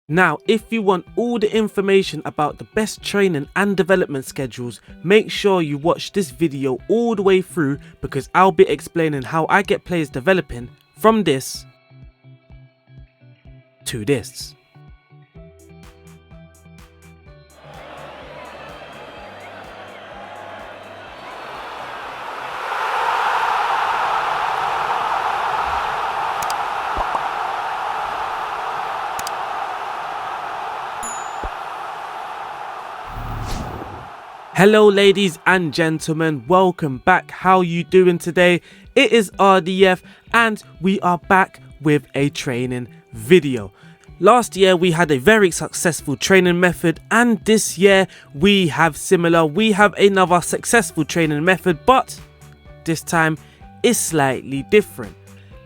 Now, if you want all the information about the best training and development schedules, make sure you watch this video all the way through because I'll be explaining how I get players developing from this to this. Hello ladies and gentlemen, welcome back. How you doing today? It is RDF and we are back with a training video. Last year we had a very successful training method and this year we have another successful training method, but this time is slightly different.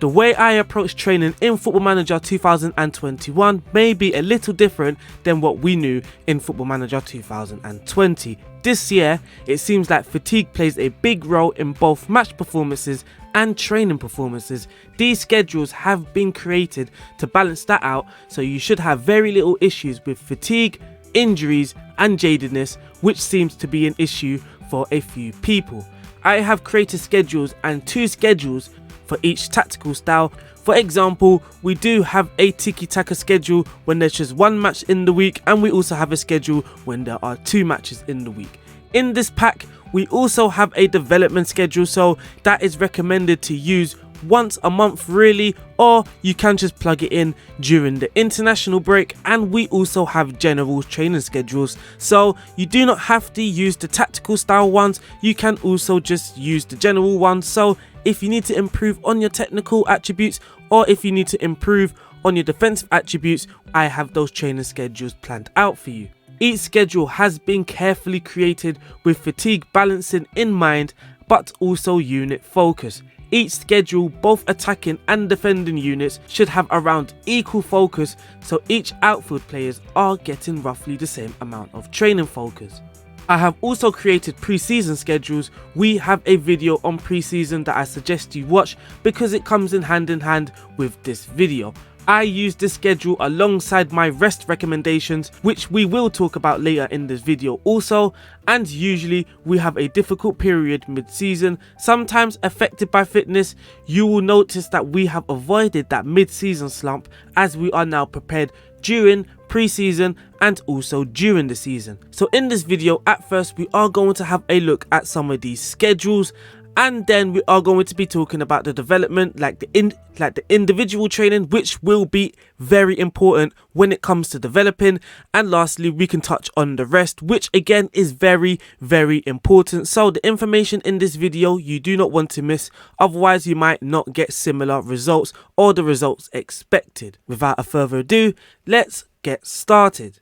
The way I approach training in Football Manager 2021 may be a little different than what we knew in Football Manager 2020. This year, it seems like fatigue plays a big role in both match performances and training performances. These schedules have been created to balance that out, so you should have very little issues with fatigue, injuries and jadedness, which seems to be an issue for a few people. I have created schedules and 2 schedules for each tactical style. For example, we do have a tiki-taka schedule when there's just 1 match in the week, and we also have a schedule when there are 2 matches in the week. In this pack, we also have a development schedule, so that is recommended to use once a month really, or you can just plug it in during the international break. And we also have general training schedules, so you do not have to use the tactical style ones, you can also just use the general ones. So if you need to improve on your technical attributes or if you need to improve on your defensive attributes, I have those training schedules planned out for you. Each schedule has been carefully created with fatigue balancing in mind, but also unit focus. Each schedule, both attacking and defending units, should have around equal focus, so each outfield players are getting roughly the same amount of training focus. I have also created pre-season schedules. We have a video on pre-season that I suggest you watch because it comes in hand with this video. I use this schedule alongside my rest recommendations, which we will talk about later in this video also, and usually we have a difficult period mid-season, sometimes affected by fitness. You will notice that we have avoided that mid-season slump as we are now prepared during pre-season and also during the season. So in this video, at first we are going to have a look at some of these schedules, and then we are going to be talking about the development, like the individual training, which will be very important when it comes to developing. And lastly, we can touch on the rest, which again is very important. So the information in this video you do not want to miss, otherwise you might not get similar results or the results expected. Without further ado, let's get started.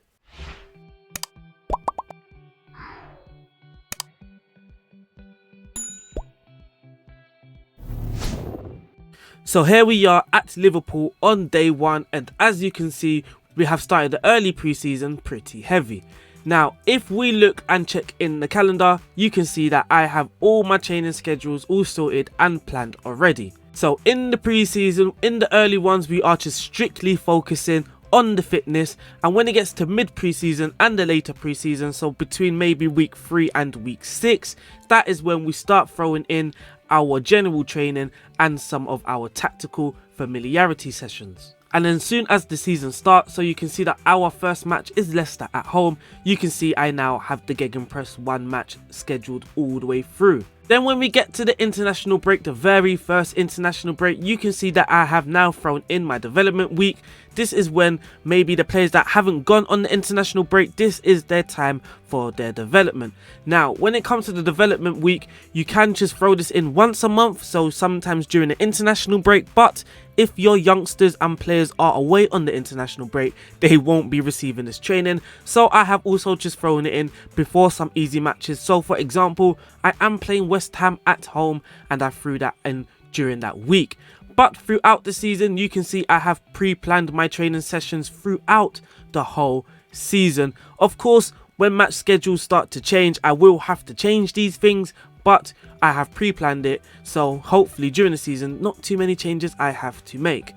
So here we are at Liverpool on day 1, and as you can see, we have started the early pre-season pretty heavy. Now, if we look and check in the calendar, you can see that I have all my training schedules all sorted and planned already. So in the pre-season, in the early ones, we are just strictly focusing on the fitness, and when it gets to mid pre-season and the later pre-season, so between maybe week 3 and week 6, that is when we start throwing in our general training and some of our tactical familiarity sessions. And then soon as the season starts, so you can see that our first match is Leicester at home. You can see I now have the Gegenpress 1 match scheduled all the way through. Then when we get to the international break, the very first international break, you can see that I have now thrown in my development week. This is when maybe the players that haven't gone on the international break, this is their time for their development. Now, when it comes to the development week, you can just throw this in once a month, so sometimes during the international break, but if your youngsters and players are away on the international break, they won't be receiving this training. So I have also just thrown it in before some easy matches. So for example, I am playing West Ham at home and I threw that in during that week. But throughout the season, you can see I have pre-planned my training sessions throughout the whole season. Of course, when match schedules start to change, I will have to change these things, but I have pre-planned it, so hopefully during the season not too many changes I have to make.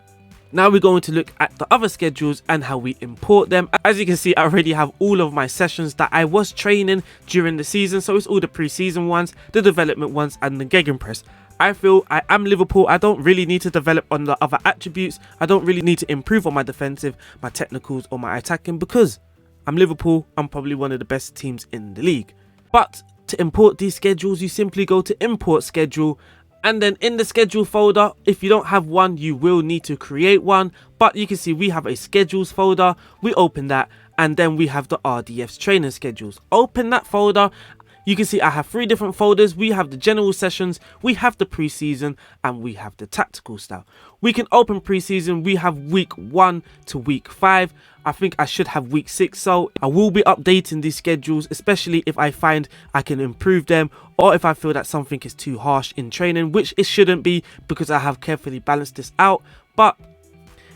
Now we're going to look at the other schedules and how we import them. As you can see, I already have all of my sessions that I was training during the season. So it's all the pre-season ones, the development ones, and the gegenpress. I feel I am Liverpool. I don't really need to develop on the other attributes. I don't really need to improve on my defensive, my technicals, or my attacking, because I'm Liverpool. I'm probably one of the best teams in the league. But to import these schedules, you simply go to import schedule, and then in the schedule folder, if you don't have one, you will need to create one. But you can see we have a schedules folder. We open that, and then we have the RDF's training schedules. Open that folder. You can see I have 3 different folders. We have the general sessions, we have the preseason, and we have the tactical style. We can open preseason. We have week 1 to week 5. I think I should have week 6, so I will be updating these schedules, especially if I find I can improve them, or if I feel that something is too harsh in training, which it shouldn't be, because I have carefully balanced this out. But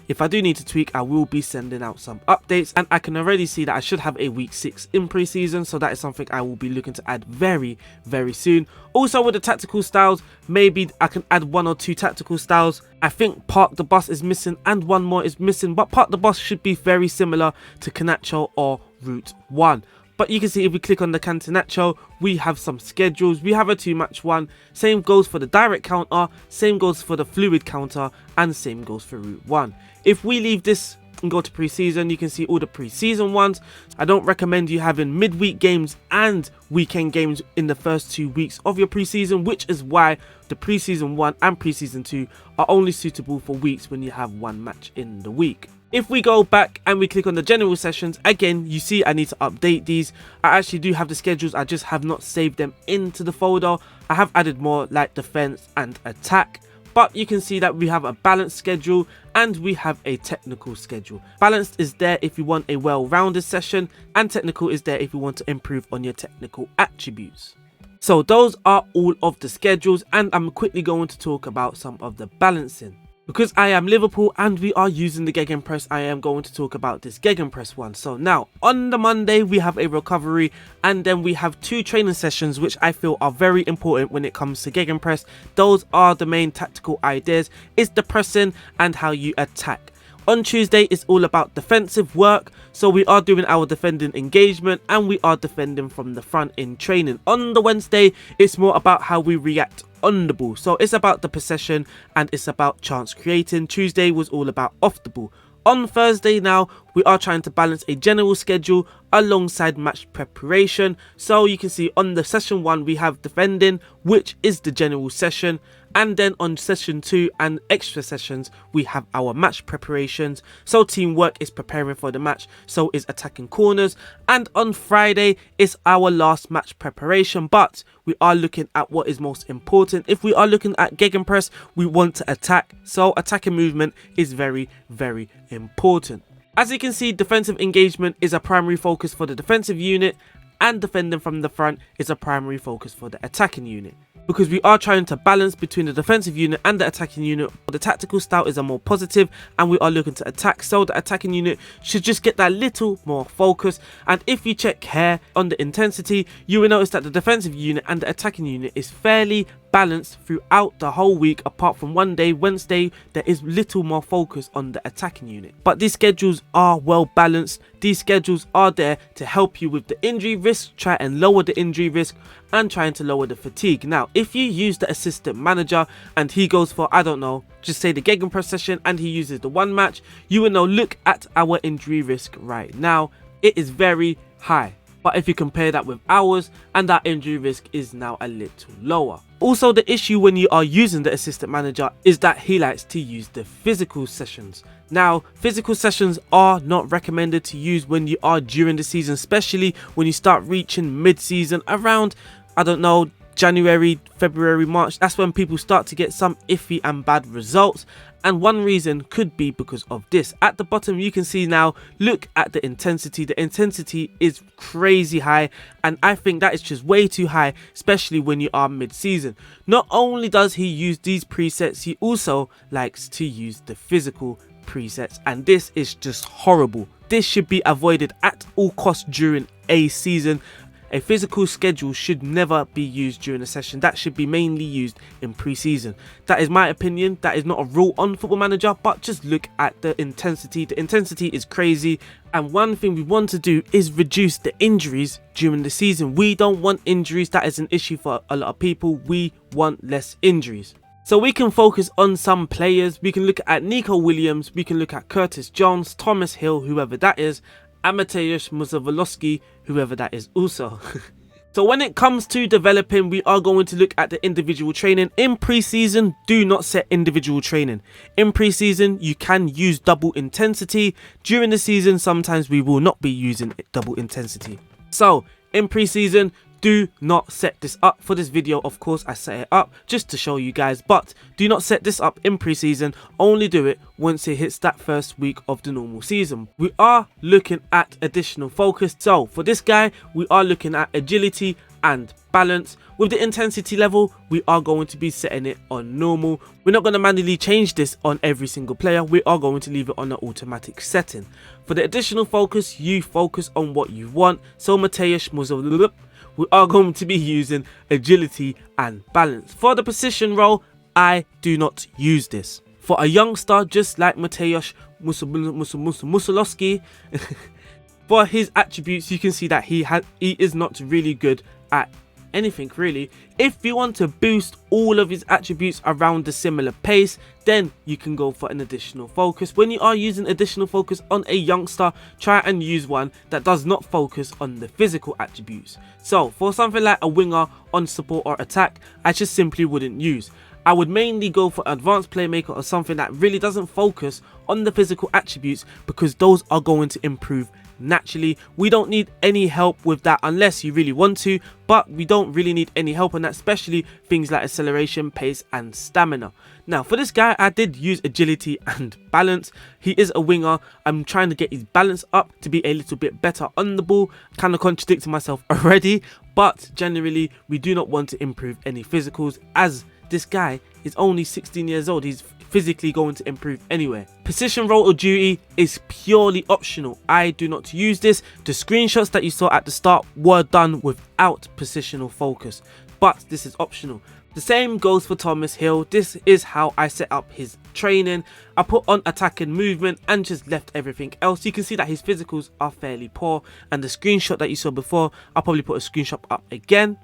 if I do need to tweak, I will be sending out some updates, and I can already see that I should have a week 6 in preseason, so that is something I will be looking to add very, very soon. Also with the tactical styles, maybe I can add 1 or 2 tactical styles. I think Park the Bus is missing and one more is missing, but Park the Bus should be very similar to Canacho or Route 1. But you can see if we click on the Catenaccio, we have some schedules. We have a 2-match one. Same goes for the direct counter, same goes for the fluid counter, and same goes for Route 1. If we leave this and go to preseason, you can see all the preseason ones. I don't recommend you having midweek games and weekend games in the first 2 weeks of your preseason, which is why the preseason 1 and preseason 2 are only suitable for weeks when you have 1 match in the week. If we go back and we click on the general sessions, again, you see I need to update these. I actually do have the schedules, I just have not saved them into the folder. I have added more like defense and attack. But you can see that we have a balanced schedule and we have a technical schedule. Balanced is there if you want a well-rounded session, and technical is there if you want to improve on your technical attributes. So those are all of the schedules, and I'm quickly going to talk about some of the balancing. Because I am Liverpool and we are using the gegenpress, I am going to talk about this gegenpress one. So now, on the Monday, we have a recovery, and then we have 2 training sessions, which I feel are very important when it comes to gegenpress. Those are the main tactical ideas, is the pressing and how you attack. On Tuesday, it's all about defensive work, so we are doing our defending engagement and we are defending from the front in training. On the Wednesday, it's more about how we react on the ball, so it's about the possession and it's about chance creating. Tuesday was all about off the ball. On Thursday now, we are trying to balance a general schedule alongside match preparation. So you can see on the session 1 we have defending, which is the general session, and then on session 2 and extra sessions we have our match preparations. So teamwork is preparing for the match, so is attacking corners, and on Friday is our last match preparation. But we are looking at what is most important. If we are looking at gegenpress, we want to attack, so attacking movement is very, very important. As you can see, defensive engagement is a primary focus for the defensive unit, and defending from the front is a primary focus for the attacking unit. Because we are trying to balance between the defensive unit and the attacking unit. The tactical style is a more positive, and we are looking to attack, so the attacking unit should just get that little more focus. And if you check here on the intensity, you will notice that the defensive unit and the attacking unit is fairly balanced throughout the whole week, apart from one day, Wednesday, there is little more focus on the attacking unit. But these schedules are well balanced. These schedules are there to help you with the injury risk, try and lower the injury risk, and trying to lower the fatigue. Now, if you use the assistant manager and he goes for, I don't know, just say the gegenpress session, and he uses the 1 match, you will know, look at our injury risk right now, it is very high. But if you compare that with ours, and that injury risk is now a little lower. Also, the issue when you are using the assistant manager is that he likes to use the physical sessions. Now, physical sessions are not recommended to use when you are during the season, especially when you start reaching mid-season around, I don't know, January, February, March. That's when people start to get some iffy and bad results, and one reason could be because of this. At the bottom you can see now, look at the intensity. The intensity is crazy high, and I think that is just way too high, especially when you are mid-season. Not only does he use these presets, he also likes to use the physical presets, and this is just horrible. This should be avoided at all costs during a season. a physical schedule should never be used during a session. That should be mainly used in pre-season. That is my opinion. That is not a rule on Football Manager, but just look at the intensity. The intensity is crazy, and one thing we want to do is reduce the injuries during the season. We don't want injuries. That is an issue for a lot of people. We want less injuries. So we can focus on some players. We can look at Nico Williams, we can look at Curtis Jones, Thomas Hill, whoever that is, and Mateusz Musawalowski, whoever that is also. So when it comes to developing, we are going to look at the individual training. In pre-season, do not set individual training. In pre-season, you can use double intensity. During the season, sometimes we will not be using double intensity. So in pre-season, do not set this up. For this video, of course, I set it up just to show you guys, but do not set this up in pre-season. Only do it once it hits that first week of the normal season. We are looking at additional focus. So for this guy, we are looking at agility and balance. With the intensity level, we are going to be setting it on normal. We're not going to manually change this on every single player. We are going to leave it on the automatic setting. For the additional focus, you focus on what you want. So Mateusz Musawalowski, we are going to be using agility and balance. For the position role, I do not use this. For a youngster, just like Mateusz Musawalowski, for his attributes, you can see that he is not really good at anything really. If you want to boost all of his attributes around a similar pace, then you can go for an additional focus. When you are using additional focus on a youngster, try and use one that does not focus on the physical attributes. So for something like a winger on support or attack, I just simply wouldn't use. I would mainly go for advanced playmaker or something that really doesn't focus on the physical attributes, because those are going to improve naturally. We don't need any help with that unless you really want to, but we don't really need any help on that, especially things like acceleration, pace and stamina. Now for this guy, I did use agility and balance. He is a winger. I'm trying to get his balance up to be a little bit better on the ball. Kind of contradicting myself already, but generally we do not want to improve any physicals, as this guy is only 16 years old. He's physically going to improve anyway. Position role or duty is purely optional. I do not use this. The screenshots that you saw at the start were done without positional focus, but this is optional. The same goes for Thomas Hill. This is how I set up his training. I put on attacking movement and just left everything else. You can see that his physicals are fairly poor, and the screenshot that you saw before, I'll probably put a screenshot up again.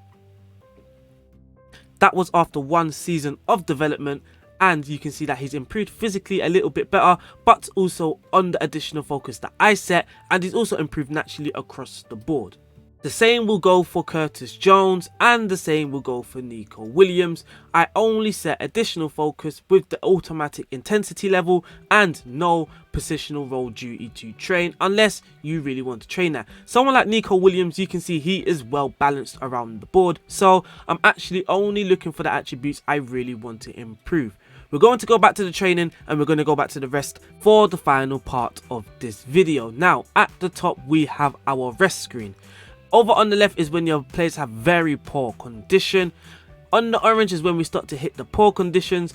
That was after 1 season of development, and you can see that he's improved physically a little bit better, but also on the additional focus that I set, and he's also improved naturally across the board. The same will go for Curtis Jones, and the same will go for Nico Williams. I only set additional focus with the automatic intensity level and no positional role duty to train, unless you really want to train that. Someone like Nico Williams, you can see he is well balanced around the board, so I'm actually only looking for the attributes I really want to improve. We're going to go back to the training, and we're going to go back to the rest for the final part of this video. Now at the top we have our rest screen. Over on the left is when your players have very poor condition. On the orange is when we start to hit the poor conditions.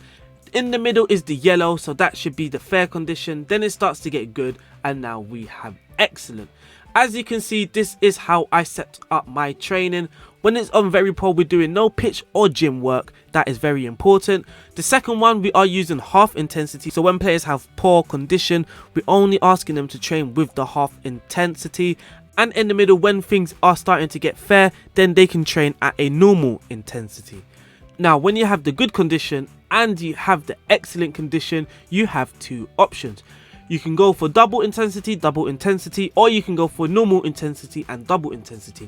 In the middle is the yellow, so that should be the fair condition. Then it starts to get good, and now we have excellent. As you can see, this is how I set up my training. When it's on very poor, we're doing no pitch or gym work. That is very important. The second one, we are using half intensity. So when players have poor condition, we're only asking them to train with the half intensity. And in the middle, when things are starting to get fair, then they can train at a normal intensity. Now, when you have the good condition and you have the excellent condition, you have 2 options. You can go for double intensity, or you can go for normal intensity and double intensity.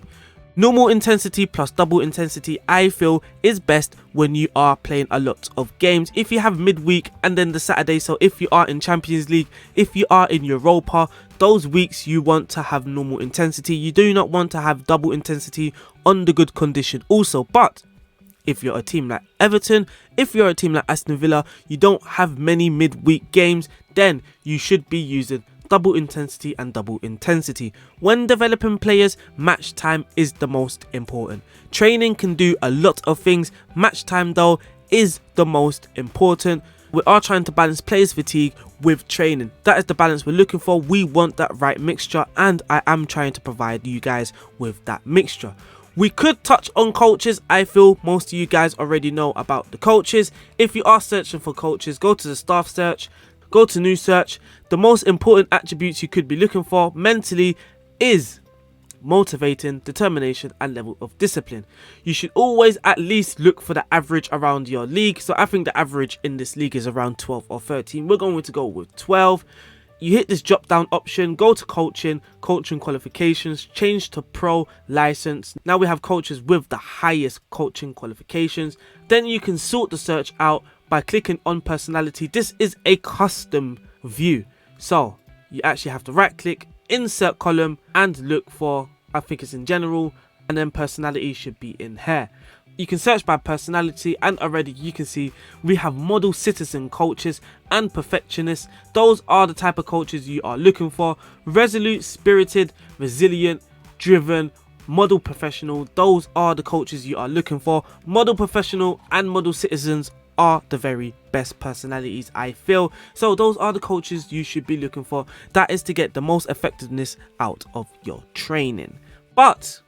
Normal intensity plus double intensity, I feel, is best when you are playing a lot of games. If you have midweek and then the Saturday, so if you are in Champions League, if you are in Europa, those weeks you want to have normal intensity. You do not want to have double intensity on the good condition also. But if you're a team like Everton, if you're a team like Aston Villa, you don't have many midweek games, then you should be using double intensity and double intensity. When developing players, match time is the most important. Training can do a lot of things. Match time though is the most important. We are trying to balance players' fatigue with training. That is the balance we're looking for. We want that right mixture, and I am trying to provide you guys with that mixture. We could touch on coaches. I feel most of you guys already know about the coaches. If you are searching for coaches, go to the staff search, go to new search. The most important attributes you could be looking for mentally is motivating, determination, and level of discipline. You should always at least look for the average around your league. So I think the average in this league is around 12 or 13. We're going to go with 12. You hit this drop down option, go to coaching qualifications, change to pro license. Now we have coaches with the highest coaching qualifications. Then you can sort the search out by clicking on personality. This is a custom view, so you actually have to right click, insert column, and look for, I think it's in general, and then personality should be in here. You can search by personality, and already you can see we have model citizen coaches and perfectionists. Those are the type of coaches you are looking for. Resolute, spirited, resilient, driven, model professional. Those are the coaches you are looking for. Model professional and model citizens are the very best personalities, I feel. So those are the coaches you should be looking for. That is to get the most effectiveness out of your training. But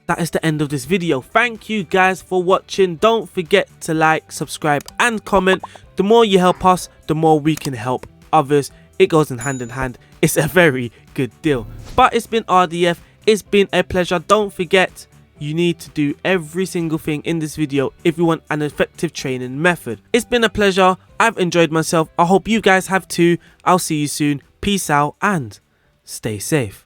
that is the end of this video. Thank you guys for watching. Don't forget to like, subscribe, and comment. The more you help us, the more we can help others. It goes in hand. It's a very good deal. But it's been RDF. It's been a pleasure. Don't forget, you need to do every single thing in this video if you want an effective training method. It's been a pleasure. I've enjoyed myself. I hope you guys have too. I'll see you soon. Peace out and stay safe.